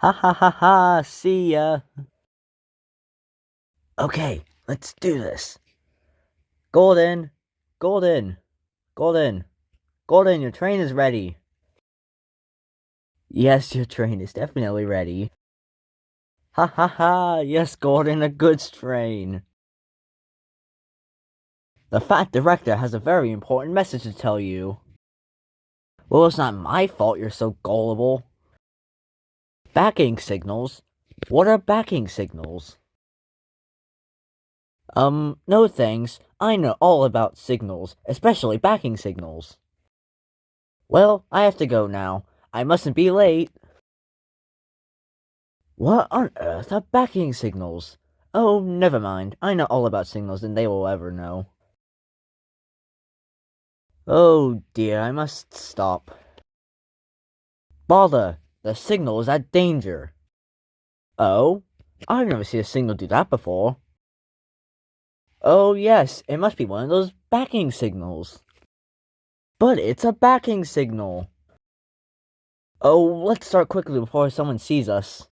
Ha ha ha ha, see ya. Okay, let's do this. Golden, Golden, Golden, Golden, your train is ready. Yes, your train is definitely ready. Ha ha ha, yes, Golden, a goods train. The Fat Director has a very important message to tell you. Well, it's not my fault you're so gullible. Backing signals? What are backing signals? No thanks. I know all about signals, especially backing signals. Well, I have to go now. I mustn't be late. What on earth are backing signals? Oh, never mind. I know all about signals than they will ever know. Oh dear, I must stop. Bother! The signal is at danger. Oh? I've never seen a signal do that before. Oh yes, it must be one of those backing signals. But it's a backing signal. Oh, let's start quickly before someone sees us.